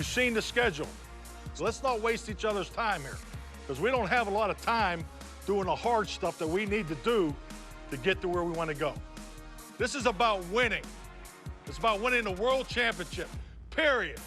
You've seen the schedule. So let's not waste each other's time here, because we don't have a lot of time doing the hard stuff that we need to do to get to where we want to go. This is about winning. It's about winning the world championship, period.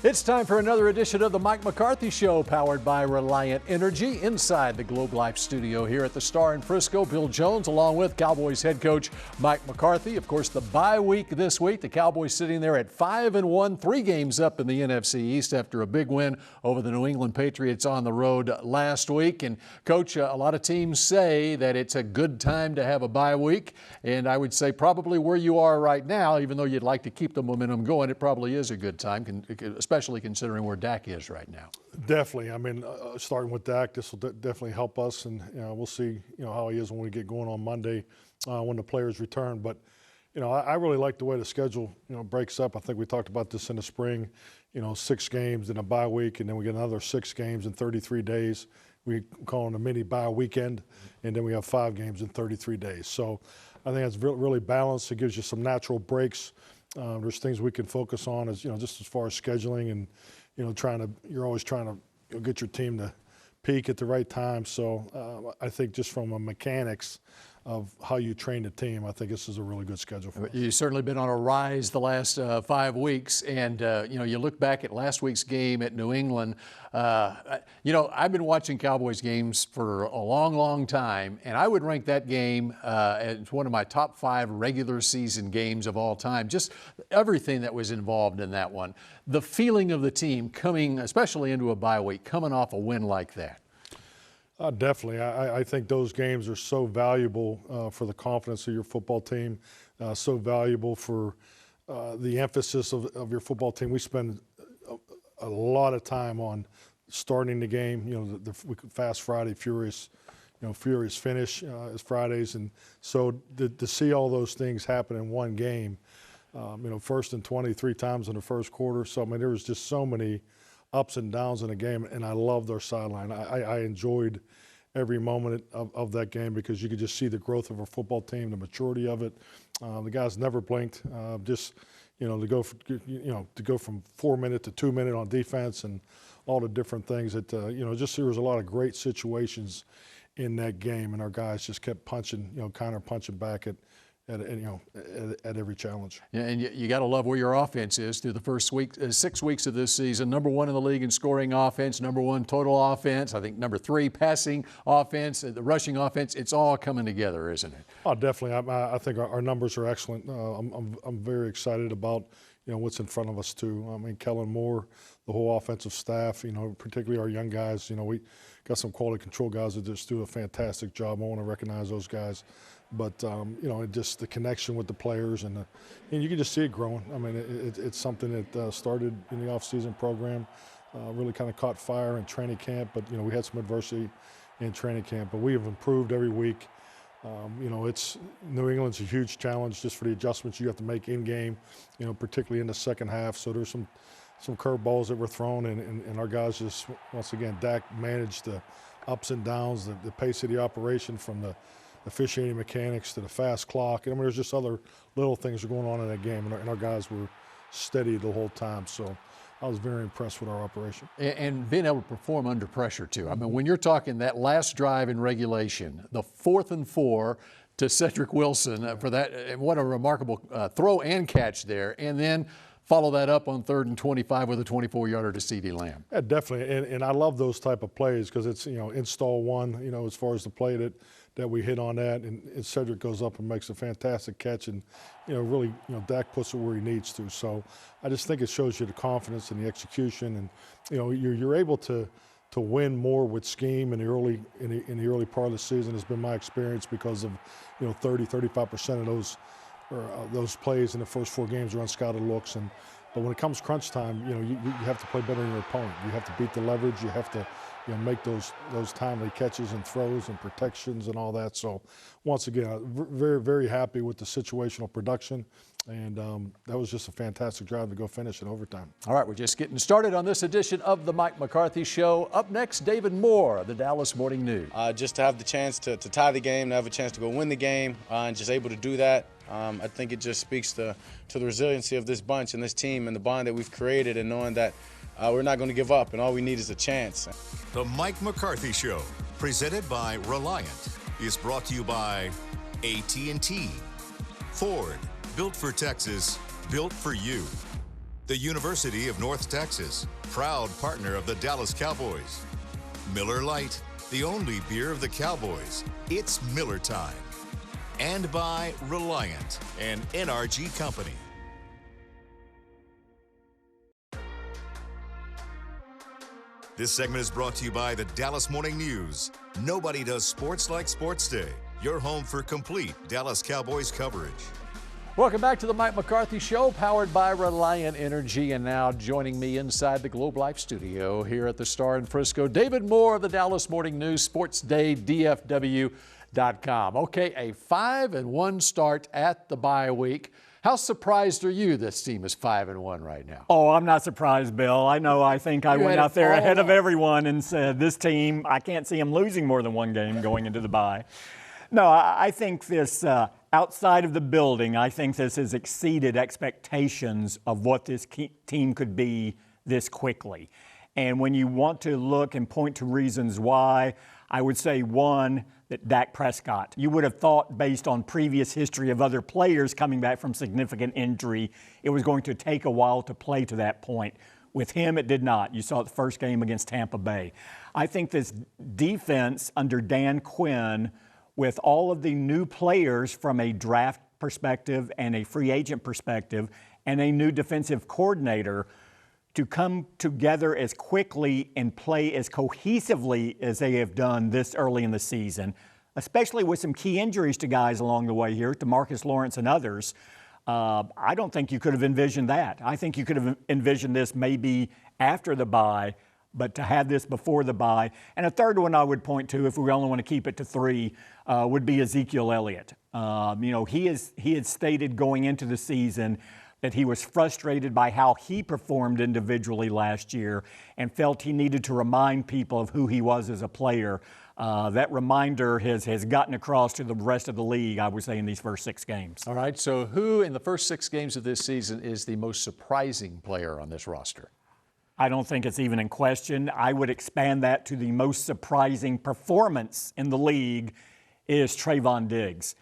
It's time for another edition of the Mike McCarthy Show, powered by Reliant Energy, inside the Globe Life studio here at the Star in Frisco. Bill Jones, along with Cowboys head coach Mike McCarthy. Of course, the bye week this week. The Cowboys sitting there at 5-1, 3 games up in the NFC East after a big win over the New England Patriots on the road last week. And Coach, a lot of teams say that it's a good time to have a bye week. And I would say probably where you are right now, even though you'd like to keep the momentum going, it probably is a good time, especially considering where Dak is right now. Definitely. I mean, starting with Dak, this will definitely help us, and we'll see how he is when we get going on Monday when the players return. But I really like the way the schedule breaks up. I think we talked about this in the spring. 6 games in a bye week, and then we get another 6 games in 33 days. We call it a mini bye weekend, and then we have 5 games in 33 days. So I think that's really balanced. It gives you some natural breaks. There's things we can focus on as just as far as scheduling and you're always trying to get your team to peak at the right time. So I think just from a mechanics of how you train the team, I think this is a really good schedule for us. You've certainly been on a rise the last 5 weeks, and you look back at last week's game at New England. I've been watching Cowboys games for a long time, and I would rank that game as one of my top 5 regular season games of all time. Just everything that was involved in that one. The feeling of the team coming, especially into a bye week, coming off a win like that. Definitely. I think those games are so valuable for the confidence of your football team, so valuable for the emphasis of your football team. We spend a lot of time on starting the game, the fast Friday, furious finish is Fridays. And so to see all those things happen in one game, first and 23 times in the first quarter. So, I mean, there was just so many ups and downs in the game, and I loved our sideline. I enjoyed every moment of that game because you could just see the growth of our football team, the maturity of it. The guys never blinked. To go from 4-minute to 2-minute on defense and all the different things that just there was a lot of great situations in that game, and our guys just kept punching, counter punching back at every challenge. Yeah, and you got to love where your offense is through the first 6 weeks of this season. Number 1 in the league in scoring offense, number 1 total offense. I think number 3 passing offense, the rushing offense. It's all coming together, isn't it? Oh, definitely. I think our numbers are excellent. I'm very excited about what's in front of us too. I mean, Kellen Moore, the whole offensive staff. Particularly our young guys. We got some quality control guys that just do a fantastic job. I want to recognize those guys. But just the connection with the players, and you can just see it growing. I mean, it's something that started in the off-season program, really kind of caught fire in training camp. But we had some adversity in training camp, but we have improved every week. It's New England's a huge challenge just for the adjustments you have to make in game, particularly in the second half. So there's some curveballs that were thrown, and our guys just once again Dak managed the ups and downs, the pace of the operation from the officiating mechanics to the fast clock. I mean, there's just other little things that are going on in that game, and our guys were steady the whole time. So I was very impressed with our operation. And being able to perform under pressure, too. I mean, when you're talking that last drive in regulation, the 4th and 4 to Cedric Wilson for that, what a remarkable throw and catch there. And then follow that up on 3rd and 25 with a 24-yarder to CeeDee Lamb. Yeah, definitely. And I love those type of plays because it's, install one, as far as the play that we hit on that, and Cedric goes up and makes a fantastic catch, and really, Dak puts it where he needs to. So I just think it shows you the confidence and the execution, and you're able to win more with scheme in the early part of the season has been my experience because of 35% of those plays in the first 4 games are unscouted looks, but when it comes crunch time, you have to play better than your opponent. You have to beat the leverage. You have to make those timely catches and throws and protections and all that. So once again, very, very happy with the situational production. And that was just a fantastic drive to go finish in overtime. All right, we're just getting started on this edition of the Mike McCarthy Show. Up next, David Moore of the Dallas Morning News. Just to have the chance to tie the game, to have a chance to go win the game, and just able to do that, I think it just speaks to the resiliency of this bunch and this team and the bond that we've created, and knowing that we're not going to give up and all we need is a chance. The Mike McCarthy Show, presented by Reliant, is brought to you by AT&T, Ford, built for Texas, built for you. The University of North Texas, proud partner of the Dallas Cowboys. Miller Lite, the only beer of the Cowboys. It's Miller time. And by Reliant, an NRG company. This segment is brought to you by the Dallas Morning News. Nobody does sports like Sports Day. Your home for complete Dallas Cowboys coverage. Welcome back to the Mike McCarthy Show, powered by Reliant Energy. And now joining me inside the Globe Life studio here at the Star in Frisco, David Moore of the Dallas Morning News, Sports Day, DFW.com. Okay, a 5-1 start at the bye week. How surprised are you this team is 5-1 right now? Oh, I'm not surprised, Bill. I think I went out there ahead of everyone and said, this team, I can't see them losing more than one game going into the bye. No, I think this, outside of the building, I think this has exceeded expectations of what this team could be this quickly. And when you want to look and point to reasons why, I would say one, that Dak Prescott. You would have thought, based on previous history of other players coming back from significant injury, it was going to take a while to play to that point. With him, it did not. You saw it the first game against Tampa Bay. I think this defense under Dan Quinn, with all of the new players from a draft perspective and a free agent perspective and a new defensive coordinator, to come together as quickly and play as cohesively as they have done this early in the season, especially with some key injuries to guys along the way here, to Marcus Lawrence and others. I don't think you could have envisioned that. I think you could have envisioned this maybe after the bye, but to have this before the bye. And a third one I would point to, if we only want to keep it to three, would be Ezekiel Elliott. He had stated going into the season that he was frustrated by how he performed individually last year and felt he needed to remind people of who he was as a player. That reminder has gotten across to the rest of the league, I would say, in these first 6 games. All right, so who in the first 6 games of this season is the most surprising player on this roster? I don't think it's even in question. I would expand that to the most surprising performance in the league is Trayvon Diggs.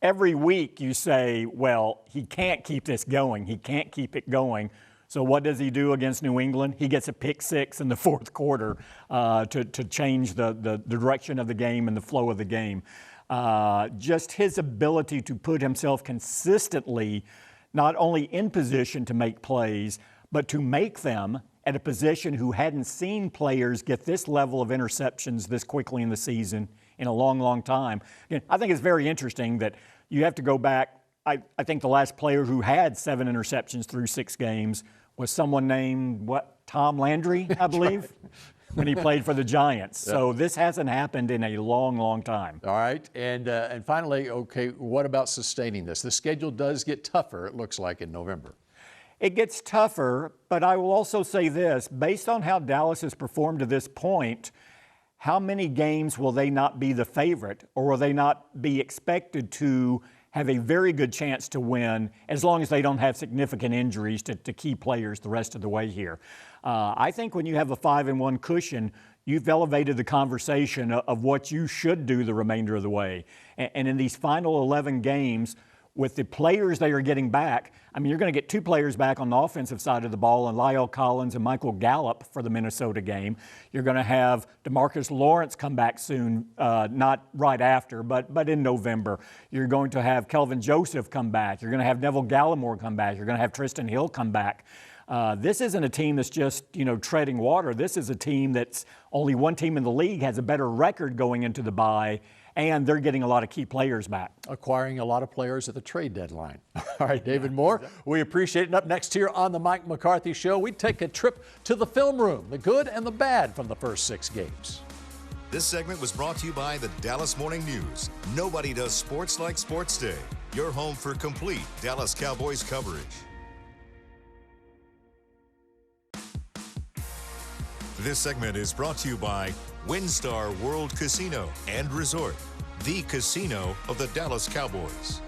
Every week you say, well, he can't keep this going. He can't keep it going. So what does he do against New England? He gets a pick 6 in the fourth quarter to change the direction of the game and the flow of the game. Just his ability to put himself consistently not only in position to make plays, but to make them at a position who hadn't seen players get this level of interceptions this quickly in the season in a long, long time. Again, I think it's very interesting that you have to go back. I think the last player who had 7 interceptions through 6 games was someone named, Tom Landry, I believe, right, when he played for the Giants. Yep. So this hasn't happened in a long, long time. All right, and finally, okay, what about sustaining this? The schedule does get tougher, it looks like, in November. It gets tougher, but I will also say this, based on how Dallas has performed to this point, how many games will they not be the favorite, or will they not be expected to have a very good chance to win as long as they don't have significant injuries to key players the rest of the way here? I think when you have a 5-1 cushion, you've elevated the conversation of what you should do the remainder of the way. And in these final 11 games, with the players they are getting back, I mean, you're going to get 2 players back on the offensive side of the ball, and Lyle Collins and Michael Gallup for the Minnesota game. You're going to have DeMarcus Lawrence come back soon, not right after, but in November. You're going to have Kelvin Joseph come back. You're going to have Neville Gallimore come back. You're going to have Tristan Hill come back. This isn't a team that's just, treading water. This is a team that's only one team in the league has a better record going into the bye and they're getting a lot of key players back. Acquiring a lot of players at the trade deadline. All right, David Moore, we appreciate it. And up next here on the Mike McCarthy Show, we take a trip to the film room, the good and the bad from the first 6 games. This segment was brought to you by the Dallas Morning News. Nobody does sports like Sports Day. Your home for complete Dallas Cowboys coverage. This segment is brought to you by WinStar World Casino and Resort, the casino of the Dallas Cowboys.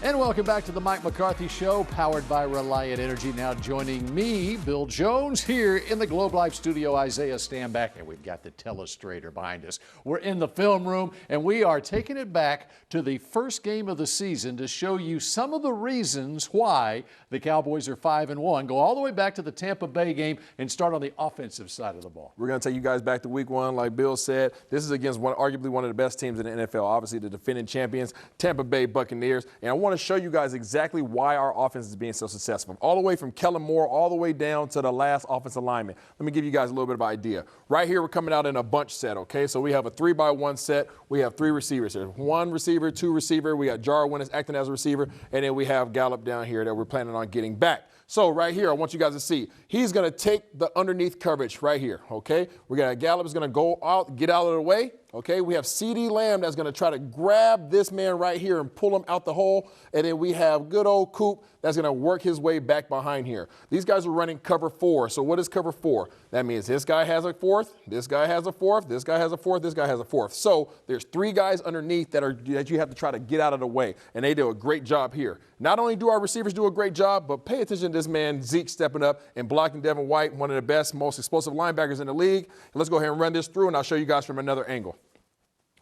And welcome back to the Mike McCarthy Show, powered by Reliant Energy. Now joining me, Bill Jones, here in the Globe Life studio, Isaiah Stanback, and we've got the telestrator behind us. We're in the film room, and we are taking it back to the first game of the season to show you some of the reasons why the Cowboys are 5-1. Go all the way back to the Tampa Bay game and start on the offensive side of the ball. We're going to take you guys back to week 1. Like Bill said, this is against arguably one of the best teams in the NFL, obviously the defending champions, Tampa Bay Buccaneers. And I want to show you guys exactly why our offense is being so successful. All the way from Kellen Moore all the way down to the last offensive lineman. Let me give you guys a little bit of an idea. Right here, we're coming out in a bunch set, okay? So we have a 3-by-1 set. We have 3 receivers here. 1 receiver, 2 receiver. We got Jarwin acting as a receiver. And then we have Gallup down here that we're planning on getting back. So right here, I want you guys to see, he's going to take the underneath coverage right here, okay? We got Gallup is going to go out, get out of the way, okay? We have CeeDee Lamb that's going to try to grab this man right here and pull him out the hole. And then we have good old Coop that's going to work his way back behind here. These guys are running cover 4. So what is cover 4? That means this guy has a 4th, this guy has a 4th, this guy has a 4th, this guy has a 4th. So there's 3 guys underneath that you have to try to get out of the way. And they do a great job here. Not only do our receivers do a great job, but pay attention to this man, Zeke, stepping up and blocking Devin White, one of the best, most explosive linebackers in the league. And let's go ahead and run this through, and I'll show you guys from another angle.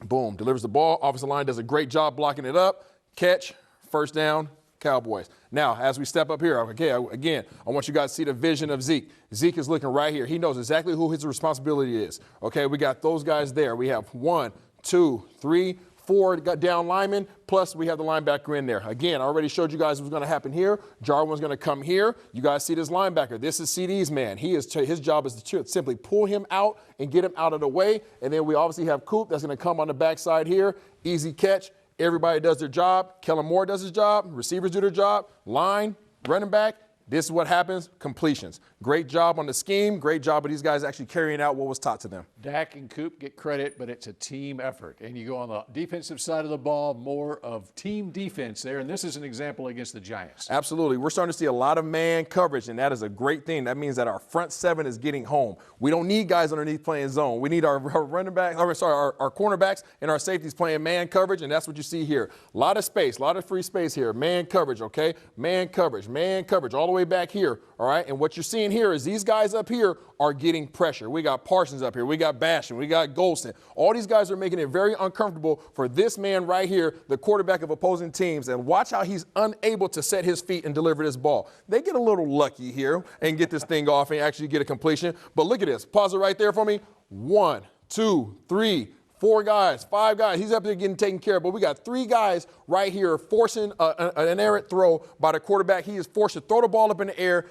Boom, delivers the ball. Offensive line does a great job blocking it up. Catch, first down, Cowboys. Now, as we step up here, okay, again, I want you guys to see the vision of Zeke. Zeke is looking right here. He knows exactly who his responsibility is. Okay, we got those guys there. We have 1, 2, 3, 4 down linemen, plus we have the linebacker in there. Again, I already showed you guys what's going to happen here. Jarwin's going to come here. You guys see this linebacker. This is CeeDee's man. His job is to simply pull him out and get him out of the way. And then we obviously have Coop that's going to come on the backside here. Easy catch. Everybody does their job. Kellen Moore does his job. Receivers do their job. Line, running back. This is what happens, completions. Great job on the scheme. Great job of these guys actually carrying out what was taught to them. Dak and Coop get credit, but it's a team effort. And you go on the defensive side of the ball, more of team defense there. And this is an example against the Giants. Absolutely. We're starting to see a lot of man coverage, and that is a great thing. That means that our front 7 is getting home. We don't need guys underneath playing zone. We need our running backs, our cornerbacks and our safeties playing man coverage, and that's what you see here. A lot of space, a lot of free space here. Man coverage, okay? Man coverage, all the way back here, all right? And what you're seeing here is these guys up here are getting pressure. We got Parsons up here. We got Bastion. We got Golston. All these guys are making it very uncomfortable for this man right here, the quarterback of opposing teams. And watch how he's unable to set his feet and deliver this ball. They get a little lucky here and get this thing off and actually get a completion. But look at this. Pause it right there for me. 1, 2, 3, 4 guys, 5 guys. He's up there getting taken care of. But we got 3 guys right here forcing an errant throw by the quarterback. He is forced to throw the ball up in the air.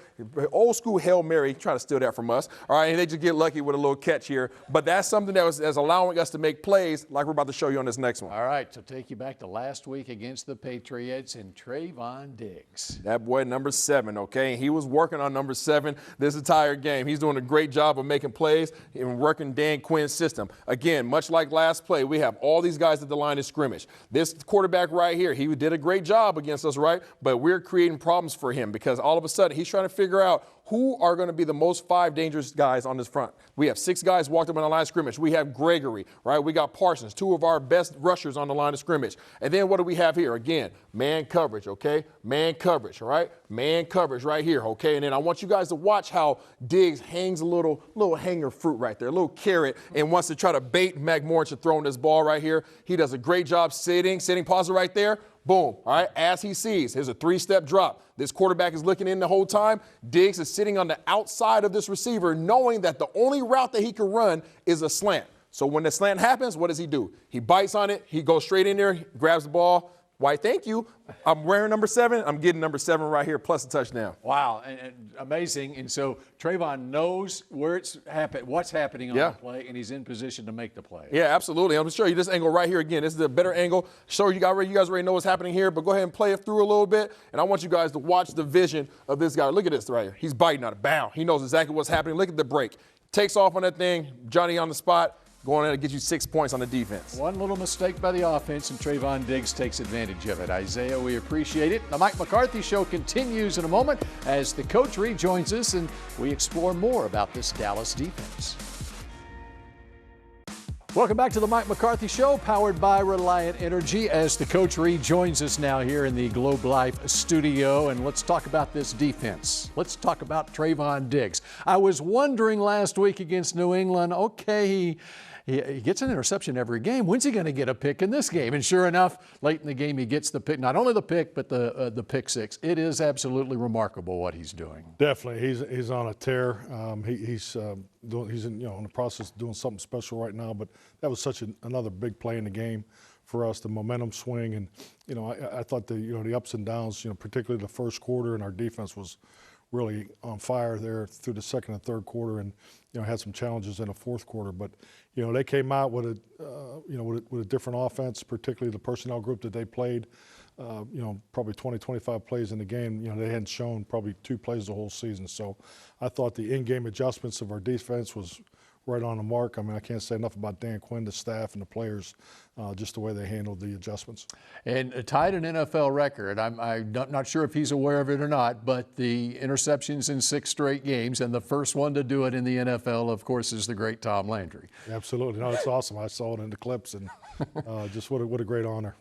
Old school Hail Mary. Try to steal that from us. All right, and they just get lucky with a little catch here. But that's something that's allowing us to make plays like we're about to show you on this next one. All right, so take you back to last week against the Patriots and Trayvon Diggs. That boy, number 7, okay? He was working on number 7 this entire game. He's doing a great job of making plays and working Dan Quinn's system. Again, much like last play, we have all these guys at the line of scrimmage. This quarterback right here, he did a great job against us, right? But we're creating problems for him because all of a sudden he's trying to figure out who are going to be the most 5 dangerous guys on this front. We have 6 guys walked up on the line of scrimmage. We have Gregory, right? We got Parsons, 2 of our best rushers on the line of scrimmage. And then what do we have here? Again, man coverage, okay? Man coverage, all right? Man coverage right here, okay? And then I want you guys to watch how Diggs hangs a little hanger fruit right there, a little carrot, and wants to try to bait McMorris to throwing this ball right here. He does a great job sitting, pause it right there. Boom, all right, as he sees, here's a 3-step drop. This quarterback is looking in the whole time. Diggs is sitting on the outside of this receiver, knowing that the only route that he can run is a slant. So when the slant happens, what does he do? He bites on it, he goes straight in there, grabs the ball, Why, thank you. I'm wearing number 7. I'm getting number 7 right here, plus a touchdown. Wow, and amazing. And so Trayvon knows where it's what's happening on the play, and he's in position to make the play. Yeah, absolutely. I'm going to show you this angle right here again. This is a better angle. Show you guys already know what's happening here, but go ahead and play it through a little bit. And I want you guys to watch the vision of this guy. Look at this right here. He's biting on it. Bound. He knows exactly what's happening. Look at the break. Takes off on that thing. Johnny on the spot. Going in to get you 6 points on the defense. One little mistake by the offense, and Trayvon Diggs takes advantage of it. Isaiah, we appreciate it. The Mike McCarthy Show continues in a moment as the coach rejoins us, and we explore more about this Dallas defense. Welcome back to the Mike McCarthy Show, powered by Reliant Energy, as the coach rejoins us now here in the Globe Life studio. And let's talk about this defense. Let's talk about Trayvon Diggs. I was wondering last week against New England, okay, he gets an interception every game. When's he going to get a pick in this game? And sure enough, late in the game, he gets the pick. Not only the pick, but the pick six. It is absolutely remarkable what he's doing. Definitely, he's on a tear. He's in the process of doing something special right now. But that was such another big play in the game for us. The momentum swing, and I thought the ups and downs. Particularly the first quarter, and our defense was really on fire there through the second and third quarter, and had some challenges in the fourth quarter. But they came out with a different offense, particularly the personnel group that they played. Probably 20, 25 plays in the game. They hadn't shown probably 2 plays the whole season. So I thought the in-game adjustments of our defense was right on the mark. I mean, I can't say enough about Dan Quinn, the staff, and the players, just the way they handled the adjustments. And tied an NFL record. I'm not sure if he's aware of it or not, but the interceptions in 6 straight games, and the first one to do it in the NFL, of course, is the great Tom Landry. Absolutely. No, it's awesome. I saw it in the clips, and just what a great honor.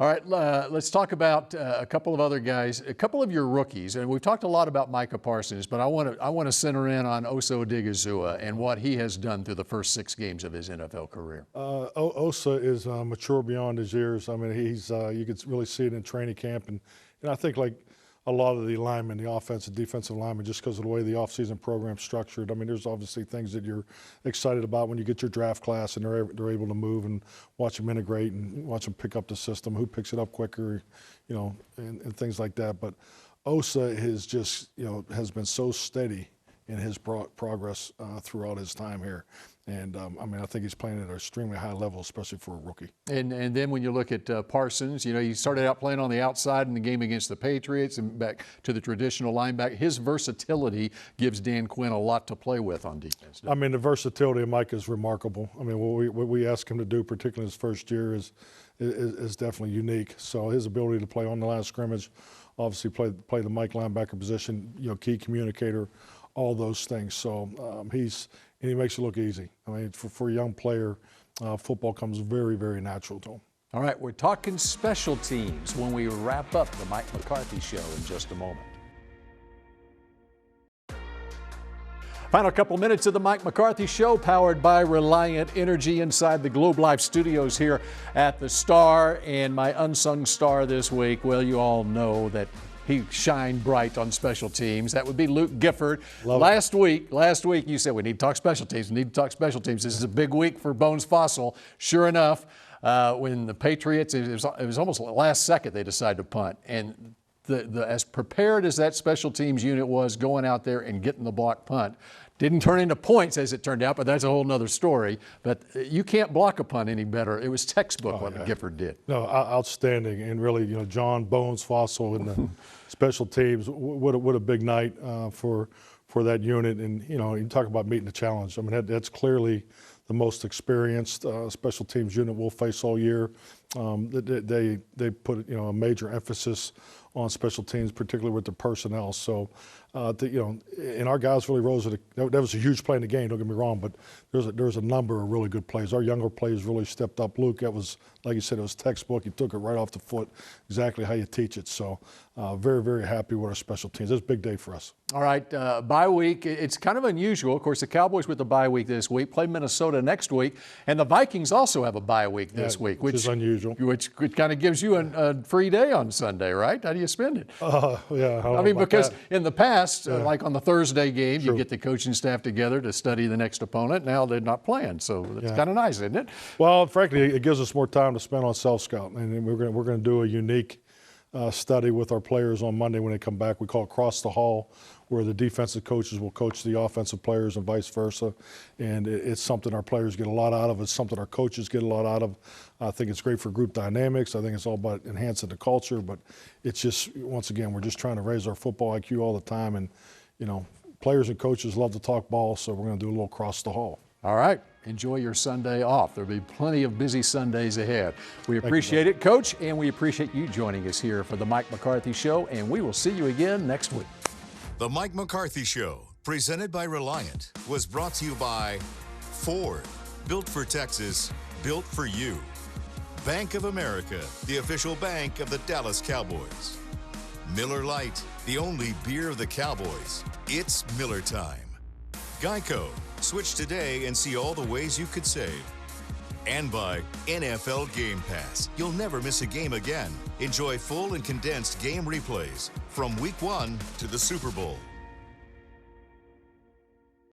All right, let's talk about a couple of other guys, a couple of your rookies, and we've talked a lot about Micah Parsons, but I want to center in on Osa Odigizua and what he has done through the first 6 games of his NFL career. Osa is mature beyond his years. I mean, he's you could really see it in training camp, and I think like a lot of the linemen, the offensive, defensive linemen, just because of the way the offseason program's structured. I mean, there's obviously things that you're excited about when you get your draft class and they're able to move and watch them integrate and watch them pick up the system, who picks it up quicker, and things like that. But Osa is just, has been so steady in his progress throughout his time here. And, I think he's playing at an extremely high level, especially for a rookie. And then when you look at Parsons, he started out playing on the outside in the game against the Patriots and back to the traditional linebacker. His versatility gives Dan Quinn a lot to play with on defense. I mean, the versatility of Mike is remarkable. I mean, what we asked him to do, particularly his first year, is definitely unique. So his ability to play on the line of scrimmage, obviously play the Mike linebacker position, key communicator, all those things. So he makes it look easy. I mean, for a young player, football comes very, very natural to him. All right, we're talking special teams when we wrap up the Mike McCarthy Show in just a moment. Final couple minutes of the Mike McCarthy Show, powered by Reliant Energy inside the Globe Life studios here at the Star. And my unsung star this week, well, you all know that he shined bright on special teams. That would be Luke Gifford. Last week, you said we need to talk special teams. We need to talk special teams. This is a big week for Bones Fossil. Sure enough, when the Patriots, it was almost last second they decided to punt. And as prepared as that special teams unit was going out there and getting the block punt, didn't turn into points as it turned out, but that's a whole nother story. But you can't block a punt any better. It was textbook what Gifford did. No, outstanding. And really, John Bones Fossil and the special teams, what a big night for that unit. And, you talk about meeting the challenge. I mean, that's clearly the most experienced special teams unit we'll face all year. They put, a major emphasis on special teams, particularly with the personnel. So, and our guys really rose to that was a huge play in the game, don't get me wrong, but there's a number of really good plays. Our younger players really stepped up. Luke, that was, like you said, it was textbook. He took it right off the foot, exactly how you teach it. So very, very happy with our special teams. It's a big day for us. All right, bye week. It's kind of unusual. Of course, the Cowboys with the bye week this week, play Minnesota next week, and the Vikings also have a bye week this week. Which is unusual. usual. Which kind of gives you a free day on Sunday, right? How do you spend it? Yeah. I mean, because in the past, like on the Thursday game, you get the coaching staff together to study the next opponent. Now they're not playing, so it's kind of nice, isn't it? Well, frankly, it gives us more time to spend on self-scout, and we're going to do a unique study with our players on Monday when they come back. We call it Cross the Hall, where the defensive coaches will coach the offensive players and vice versa. And it's something our players get a lot out of. It's something our coaches get a lot out of. I think it's great for group dynamics. I think it's all about enhancing the culture. But it's just, once again, we're just trying to raise our football IQ all the time. And, you know, players and coaches love to talk ball, so we're going to do a little Cross the Hall. All right. Enjoy your Sunday off. There'll be plenty of busy Sundays ahead. We appreciate it, Coach, and we appreciate you joining us here for the Mike McCarthy Show, and we will see you again next week. The Mike McCarthy Show, presented by Reliant, was brought to you by Ford, built for Texas, built for you. Bank of America, the official bank of the Dallas Cowboys. Miller Lite, the only beer of the Cowboys. It's Miller time. Geico, switch today and see all the ways you could save. And by NFL Game Pass. You'll never miss a game again. Enjoy full and condensed game replays from Week 1 to the Super Bowl.